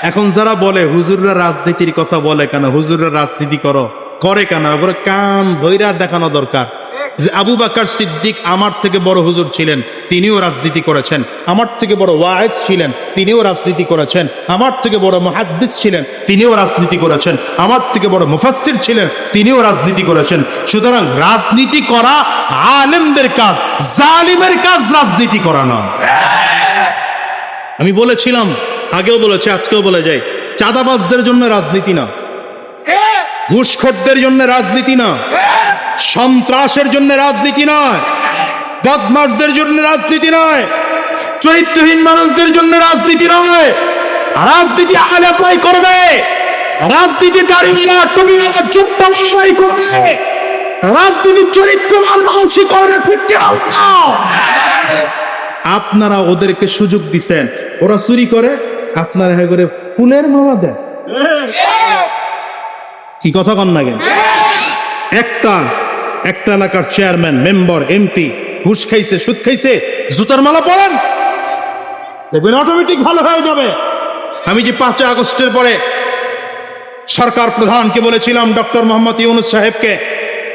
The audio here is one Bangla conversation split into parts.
এখন যারা বলে হুজুররা রাজনীতির কথা বলে কেন, হুজুররা রাজনীতি করে কেন, ওগুলো কান ধইরা দেখানো দরকার যে আবু বকর সিদ্দিক আমার থেকে বড় হুজুর ছিলেন, তিনিও রাজনীতি করেছেন। আমার থেকে বড় ওয়াইজ ছিলেন, তিনিও রাজনীতি করেছেন। আমার থেকে বড় মুহাদ্দিস ছিলেন, তিনিও রাজনীতি করেছেন। আমার থেকে বড় মুফাসসির ছিলেন, তিনিও রাজনীতি করেছেন। সুতরাং রাজনীতি করা আলেমদের কাজ, জালিমের কাজ রাজনীতি করা না। আমি বলেছিলাম, আগেও বলেছি, আজকেও বলে যাই, চাঁদাবাজদের জন্য রাজনীতি না, ঘুষখোরদের জন্য রাজনীতি না, সন্ত্রাসের জন্য রাজনীতি নয়, বদমাশদের জন্য রাজনীতি নয়, চরিত্রহীন মানুষদের জন্য রাজনীতি নয়। রাজনীতি আলেমরাই করবে, রাজনীতি দাড়িওয়ালা টুপিওয়ালা চুপ্পাই করবে, রাজনীতি চরিত্রবান মানুষই করবে। আপনারা ওদেরকে সুযোগ দিচ্ছেন, ওরা চুরি করে, আপনারা হ্যাঁ করে ফুলের মালা দেন। কি কথা কন না কেন? একটা এলাকার চেয়ারম্যান, মেম্বার, এমপি ঘুষ খাইছে, সুদ খাইছে, জুতার মালা পরেন, দেখবেন অটোমেটিক ভালো হয়ে যাবে। আমি যে 5 আগস্টের পরে সরকার প্রধানকে বলেছিলাম, ডক্টর মোহাম্মদ ইউনূস সাহেবকে,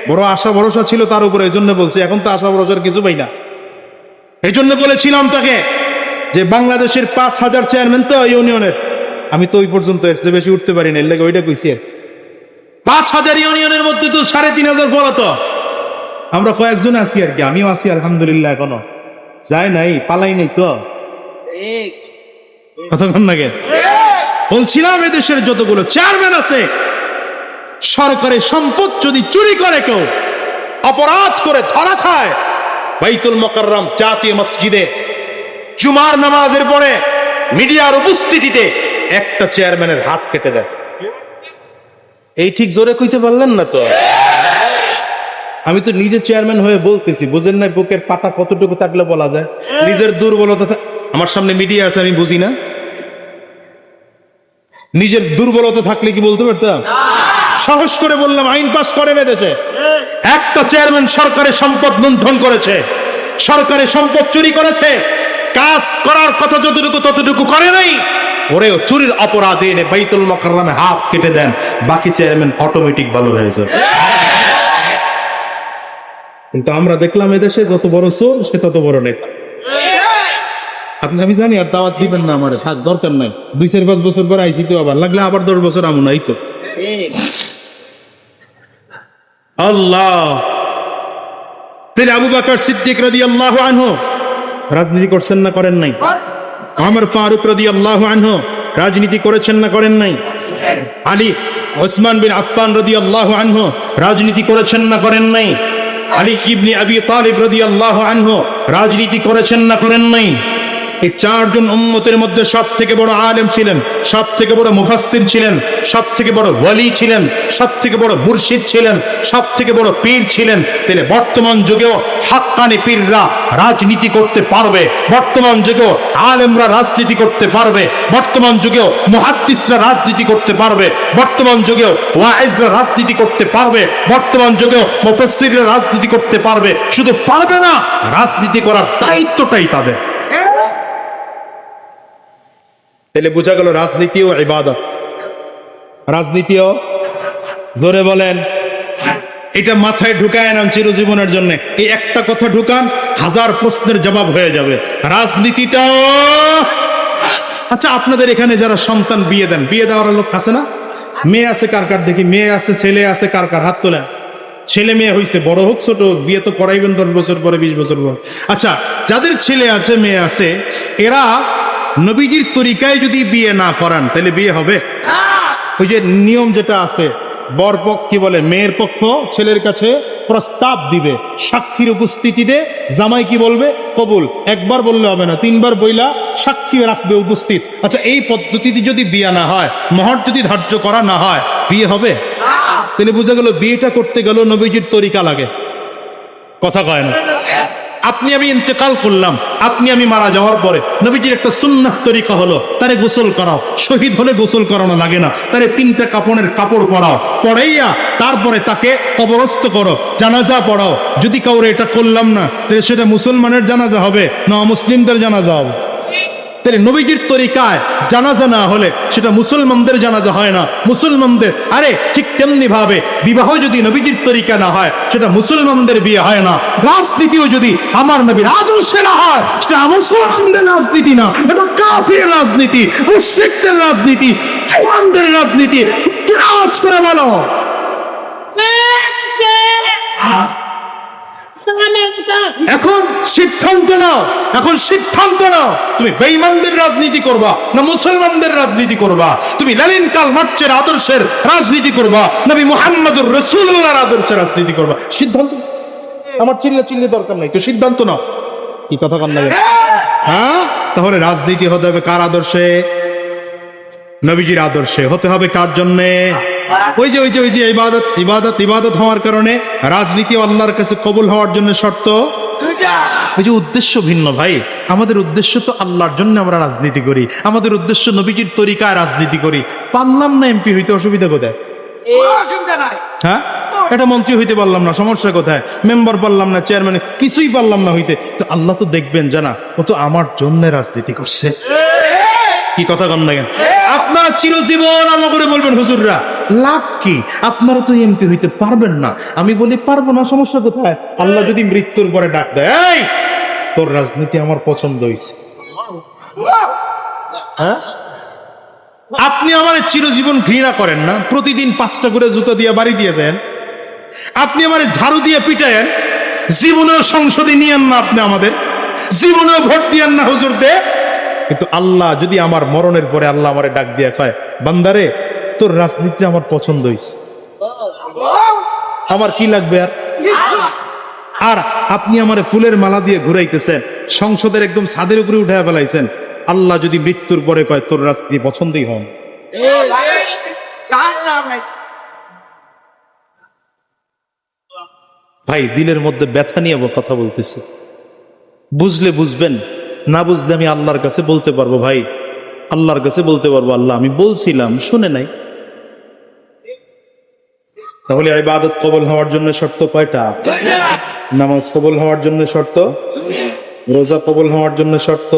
বড় আশা ভরসা ছিল তার উপরে, এই জন্য বলছি। এখন তো আশা ভরসার কিছু পাই না। এই জন্য বলেছিলাম তাকে যে বাংলাদেশের 5000 চেয়ারম্যান তো ইউনিয়নের, আমি তো ওই পর্যন্ত এর চেয়ে বেশি উঠতে পারি না, এর লাগে ওইটা কইছি। 5000 ইউনিয়নের মধ্যে তো 3500 বলা, তো আমরা কয়েকজন আছি আর কি, আমিও আছি আলহামদুলিল্লাহ, এখনো যায় নাই, পালাই নাই তো। কতক্ষণ লাগে বলছিলাম, এদেশের যতগুলো চেয়ারম্যান আছে, সরকারের সম্পদ যদি চুরি করে, কেউ অপরাধ করে ধরা খায়, বাইতুল মুকাররম জাতীয় মসজিদে জুমার নামাজের পরে মিডিয়ার উপস্থিতিতে একটা চেয়ারম্যানের হাত কেটে দেয়। এই ঠিক জোরে কইতে পারলেন না তো? আমি তো নিজে চেয়ারম্যান হয়ে বলতেছি, বুঝেন না বুকের পাতা কতটুকু থাকলে বলা যায় নিজের দুর্বলতা। আমার সামনে মিডিয়া আছে, আমি বুঝি না? নিজের দুর্বলতা থাকলে কি বলতে পারতাম? সাহস করে বললাম, আইন পাস করে না দেশে। একটা চেয়ারম্যান সরকারের সম্পদ লুণ্ঠন করেছে, সরকারের সম্পদ চুরি করেছে, কাজ করার কথা যতটুকু ততটুকু করে নাই, ওরেও চুরির অপরাধে এনে বাইতুল মুকাররমে হাত কেটে দেন, বাকি চেয়ারম্যান অটোমেটিক ভালো হয়েছে। কিন্তু আমরা দেখলাম এদেশে যত বড় চোর সে তত বড় নেতা। আমি জানি আর দাওয়াত দিবেন না, আমার থাক, দরকার নাই। 2-4-5 বছর পর আইসি তো, আবার লাগলে আবার 10 বছর আমু নাই তো। আল্লাহ। তাহলে আবু বকর সিদ্দিক রাদিয়াল্লাহু আনহু রাজনীতি করছেন না করেন নাই? ওমর ফারুক রাদিয়াল্লাহু আনহু রাজনীতি করেছেন না করেন নাই? আলী ওসমান বিন আফফান রাদিয়াল্লাহু আনহু রাজনীতি করেছেন না করেন নাই? আলী ইবনে আবি তালিব রাদিয়াল্লাহু আনহু রাজনীতি করেছেন না করেন নাই? এই 4 জন উম্মতের মধ্যে সব থেকে বড় আলেম ছিলেন, সব থেকে বড় মুফাসসির ছিলেন, সব থেকে বড় ওয়ালি ছিলেন, সব থেকে বড় মুর্শিদ ছিলেন, সব থেকে বড় পীর ছিলেন। তাহলে বর্তমান যুগেও হাক্কানি পীররা রাজনীতি করতে পারবে, বর্তমান যুগেও আলেমরা রাজনীতি করতে পারবে, বর্তমান যুগেও মুহাদ্দিসরা রাজনীতি করতে পারবে, বর্তমান যুগেও ওয়াইজরা রাজনীতি করতে পারবে, বর্তমান যুগেও মুফাসসিররা রাজনীতি করতে পারবে। শুধু পারবে না, রাজনীতি করার দায়িত্বটাই তাদের। তাহলে বোঝা গেল রাজনীতিও ইবাদত, রাজনীতিও, জোরে বলেন, এটা মাথায় ঢুকায় নেন চিরজীবনের জন্য। এই একটা কথা ঢুকান, 1000 প্রশ্নের জবাব হয়ে যাবে। রাজনীতিটাও। আচ্ছা, আপনাদের এখানে যারা সন্তান বিয়ে দেন, বিয়ে দেওয়ার লোক আছে না? মেয়ে আছে কার কার দেখি? মেয়ে আছে, ছেলে আছে কার কার? হাত তোলেন। ছেলে মেয়ে হয়েছে, বড় হোক ছোট হোক, বিয়ে তো করাইবেন 10 বছর পরে, 20 বছর পর। আচ্ছা, যাদের ছেলে আছে মেয়ে আছে, এরা নবীজির তরিকায় যদি বিয়ে না করান তাহলে বিয়ে হবে? ওই যে নিয়ম যেটা আছে, বর পক্ষ কি বলে, মেয়ের পক্ষ ছেলের কাছে প্রস্তাব দিবে, সাক্ষীর উপস্থিতিতে জামাই কি বলবে? কবুল। একবার বললে হবে না, 3 বার বইলা সাক্ষী রাখবে উপস্থিত। আচ্ছা, এই পদ্ধতিতে যদি বিয়ে না হয়, মহর যদি ধার্য করা না হয়, বিয়ে হবে? তাহলে বোঝা গেল বিয়েটা করতে গেল নবীজির তরিকা লাগে। কথা কয় না? আপনি আমি ইন্তেকাল করলাম, আপনি আমি মারা যাওয়ার পরে নবীজির একটা সুন্নাত তরিকা হলো, তারে গোসল করাও। শহীদ হলে গোসল করানো লাগে না, তারে 3টা কাপড়ের কাপড় পরাও, পরাইয়া তারপরে তাকে কবরস্থ করো, জানাজা পড়াও। যদি কাউরে এটা করলাম না, তাহলে সেটা মুসলমানের জানাজা হবে না মুসলিমদের জানাজা হবে? তাহলে নবীজির তরিকায় জানাজা না হলে সেটা মুসলমানদের জানাজা হয় না, মুসলমানদের। আরে ঠিক তেমনি ভাবে বিবাহ যদি নবীজির তরিকা না হয় সেটা মুসলমানদের বিয়ে হয় না। রাজনীতিও যদি আমার নবীর আদর্শে না হয় সেটা মুসলমানদের রাজনীতি না, এটা কাফির রাজনীতি, মুশরিকদের রাজনীতি, ইমানদের রাজনীতি। কিরাত করে বলো। এখন সিদ্ধান্ত নাও, এখন সিদ্ধান্ত নাও, তুমি বেঈমানদের রাজনীতি করবা না মুসলমানদের রাজনীতি করবা? তুমি লেনিন কার্ল মার্ক্সের আদর্শের রাজনীতি করবা নবী মুহাম্মদুর রাসূলুল্লাহর আদর্শের রাজনীতি করবা? সিদ্ধান্ত। আমার চিল্লা দরকার নাই, তো সিদ্ধান্ত নাও। কি কথা কান লাগে? হ্যাঁ, তাহলে রাজনীতি হতে হবে কার আদর্শে? নবীজির আদর্শে। হতে হবে কার জন্যে? ওই যে ইবাদত হওয়ার কারণে রাজনীতি আল্লাহর কাছে কবুল হওয়ার জন্য শর্ত। ওই যে উদ্দেশ্য ভিন্ন ভাই। আমাদের উদ্দেশ্য তো আল্লাহর জন্য আমরা রাজনীতি করি, আমাদের উদ্দেশ্য নবীজির তরিকায় রাজনীতি করি। পারলাম না এমপি হইতে, অসুবিধা কোথায়? হ্যাঁ, এটা মন্ত্রী হইতে পারলাম না, সমস্যা কোথায়? মেম্বার পারলাম না, চেয়ারম্যান, কিছুই পারলাম না হইতে, তো আল্লাহ তো দেখবেন জানা, ও তো আমার জন্য রাজনীতি করছে। কি কথা কন না? আপনারা চিরজীবন আমাকে বলবেন হুজুররা লাভ কি, আপনারা তো এমপি হইতে পারবেন না। আমি বলি পারবো না, সমস্যা কোথায়? আল্লাহ যদি মৃত্যুর পরে ডাক দেয়, এই তোর রাজনীতি আমার পছন্দ হয়েছে, হ্যাঁ? আপনি আমার চিরজীবন ঘৃণা করেন না, প্রতিদিন 5টা করে জুতা দিয়ে বাড়ি দিয়ে যান, আপনি আমার ঝাড়ু দিয়ে পিটায়েন, জীবনেও সংসদে নিয়েন না, আপনি আমাদের জীবনেও ভোট দিয়েন না হুজুর দে। কিন্তু আল্লাহ যদি আমার মরণের পরে আল্লাহ আমারে ডাক দিয়ে কয়, বান্দারে তোর রাজনীতি আমার পছন্দ হয়েছে, আমার কি লাগবে আর? আর আপনি আমারে ফুলের মালা দিয়ে ঘুরাইতেছেন, সংসদের একদম ছাদের উপরে উঠে ফেলাইছেন, আল্লাহ যদি মৃত্যুর পরে কয় তোর রাজনীতি পছন্দই হন, ভাই দিলের মধ্যে ব্যথা নিয়ে কথা বলতেছে। বুঝলে বুঝবেন, না বুঝলে আমি আল্লাহর কাছে বলতে পারবো ভাই, আল্লাহর কাছে বলতে পারবো আল্লাহ আমি বলছিলাম শুনে নাই। তাহলে ইবাদত কবুল হওয়ার জন্য শর্ত কয়টা? নামাজ কবুল হওয়ার জন্য শর্ত, রোজা কবুল হওয়ার জন্য শর্ত,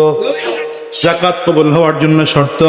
যাকাত কবুল হওয়ার জন্য শর্ত,